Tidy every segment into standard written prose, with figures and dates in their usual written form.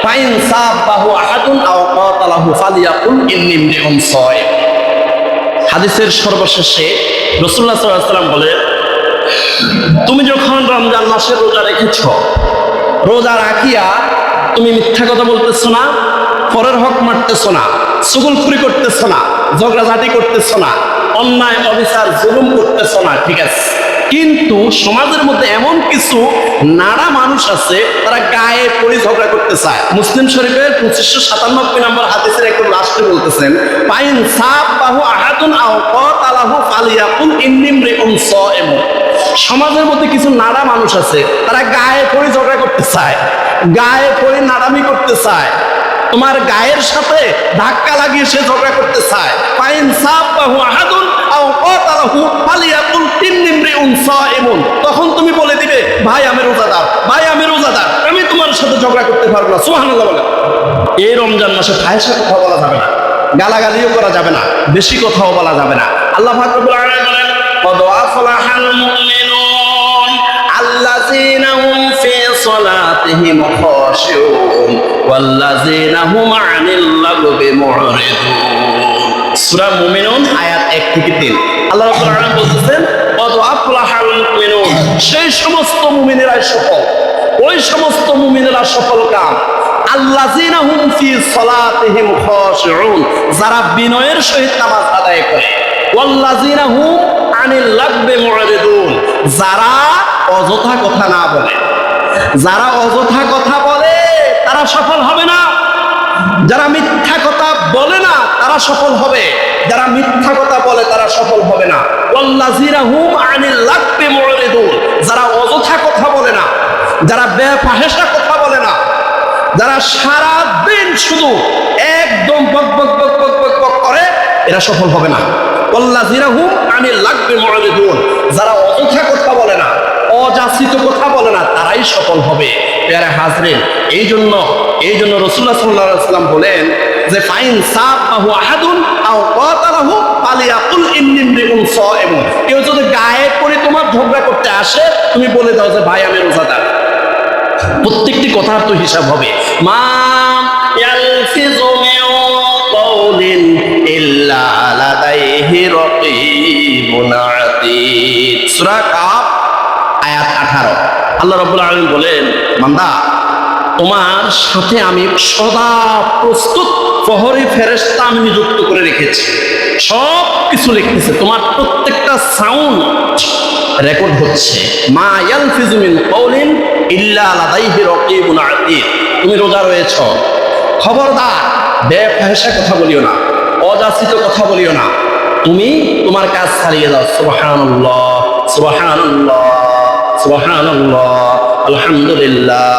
Fine সাবাহু আহাদুন আও কাতালাহু ফালিয়াকুল ইন্নী ইমরিউন সায়িম। হাদিসের সর্বশেষে রাসূলুল্লাহ সাল্লাল্লাহু আলাইহি ওয়াসাল্লাম বলেন, তুমি যখন রমজান মাসে রোজা রেখেছ, রোজা রাখিয়া তুমি মিথ্যা কথা বলতেছ না, পরের হক মারতেছ না, চুগলখুরি করতেছ না, ঝগড়াঝাটি করতেছ না, অন্যায় অবিচার জুলুম করতেছ না, ঠিক আছে। কিন্তু সমাজের মধ্যে এমন কিছু নাড়া মানুষ আছে, তারা গায়ে পড়ে ঝগড়া করতে চায়। মুসলিম শরীফের 2597 নম্বর হাদিসের একদম লাস্টে বলতেছেন, ফাইন সাবাহু আহাদুন আও কাতালাহু ফালিয়াকুল ইন্নী ইমরিউন সায়িম। সমাজের মধ্যে কিছু নাড়া মানুষ আছে, তারা গায়ে পড়ে ঝগড়া করতে চায়, গায়ে পড়ে নাড়ামি করতে চায়, তোমার গায়ের সাথে ধাক্কা লাগিয়ে সে ঝগড়া করতে চায়। ফাইন সাবাহু আহাদুন আও কাতালাহু ফালিয়াকুল ইন্নী ইমরিউন সায়িম। তখন তুমি বলে দিবে, ভাই আমি রোজাদার, ভাই আমি রোজাদার, আমি তোমার সাথে ঝগড়া করতে পারবো না। সুবহানাল্লাহ বলেন। এই রমজান মাসে ফাহিশা কথা বলা যাবে না, গালাগালিও করা যাবে না, বেশি কথাও বলা যাবে না। আল্লাহ পাক রব্বুল আলামিন বলেন, قد أفلح المؤمنون الذين هم في صلاتهم خاشعون والذين هم عن اللغو معرضون। সূরা মুমিনুন আয়াত 1 থেকে 3। আল্লাহ রাব্বুল আলামিন বলতেছেন, قد أفلح المؤمنون, সেই সমস্ত মুমিনেরা সফল, ওই সমস্ত মুমিনেরা সফল কাম। আল্লাযিনা হুম ফি সালাতিহিম খাশিউন, যারা বিনয়ের সহিত নামাজ আদায় করে। ওয়াল্লাযিনা হুম আনিল লাগবি মুরিদুন, যারা অযথা কথা না বলে। যারা অযথা কথা বলে তারা সফল হবে না, যারা মিথ্যা কথা বলে না তারা সফল হবে, যারা মিথ্যা কথা বলে তারা সফল হবে না। ওয়াল্লাযিনা হুম আনিল লাগবি মুরিদুন, যারা অযথা কথা বলে না, যারা বেফাহেশা কথা বলে না, যারা সারা দিন শুধু একদম বক বক বক বক বক বক করে, এরা সফল হবে না। ওয়াল্লাযিনা হুম আনিল লাগবি মুরিদুন, যারা অযথা কথা বলে না, অযাচিত কথা বলে না, তারাই সফল হবে। প্যারা হাজরিন, এই জন্য রাসূলুল্লাহ সাল্লাল্লাহু আলাইহি ওয়াসাল্লাম বলেন যে ফাইন সাবাহু আহাদুন আও কাতালাহু ফালিয়াকুল ইন্নী ইমরিউন সায়িম। কেউ যদি গায়ে পড়ে তোমার ঝগড়া করতে আসে, তুমি বলে দাও যে ভাই আমি রোজাদার। প্রত্যেকটি কথার তো হিসাব হবে। মা ইয়ালফিযু মিন কাওলিন ইল্লা লাদাইহি রাকীবুন আতীদ। সূরা কাফ আয়াত 18। আল্লাহ রাব্বুল আলামিন বলেন, বান্দা তোমার সাথে আমি সদা প্রস্তুত প্রহরী ফেরেশতা আমি নিযুক্ত করে রেখেছি, সব কিছু লিখতেছে, তোমার প্রত্যেকটা সাউন্ড রেকর্ড হচ্ছে। মা ইয়ালফিযু মিন কাওলিন ইল্লা লাদাইহি রাকীবুন আতীদ। তুমি রোজা রয়েছ, খবরদার বেফাহেশা কথা বলিও না, অযাচিত কথা বলিও না, তুমি তোমার কাজ চালিয়ে যাও। সুবহানাল্লাহ সুবহানাল্লাহ সুবহানাল্লাহ, আলহামদুলিল্লাহ,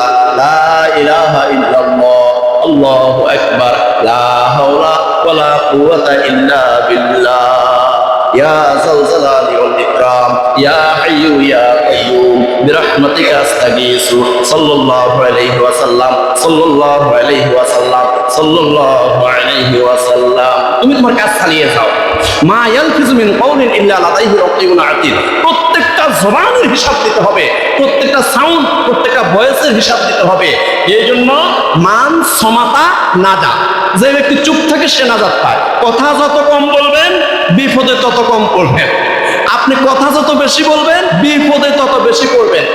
লা ইলাহা ইল্লাল্লাহ, আল্লাহু আকবার, লা হাওলা ওয়ালা কুওয়াতা ইল্লা বিল্লাহ, ইয়া যাল জালালি ওয়াল ইকরাম, ইয়া হাইয়্যু ইয়া কাইয়্যুম, বিরহমাতিকা আস্তাগীসু, সাল্লাল্লাহু আলাইহি ওয়াসাল্লাম, সাল্লাল্লাহু আলাইহি ওয়াসাল্লাম, সাল্লাল্লাহু আলাইহি ওয়াসাল্লাম। তুমি তোমার কাজ চালিয়ে যাও। মা ইয়ালফিযু মিন কাওলিন ইল্লা লাদাইহি রাকীবুন আতীদ। প্রত্যেকটা জবানের হিসাব দিতে হবে, প্রত্যেকটা সাউন্ড, প্রত্যেকটা ভয়েসের হিসাব দিতে হবে। এই জন্য মান সমাতা নাজাত, যে ব্যক্তি চুপ থাকে সে নাজাত পায়। কথা যত কম বলবেন, বিপদে তত কম পড়বেন। আপনি কথা যত বেশি বলবেন, বিপদে তত বেশি পড়বেন।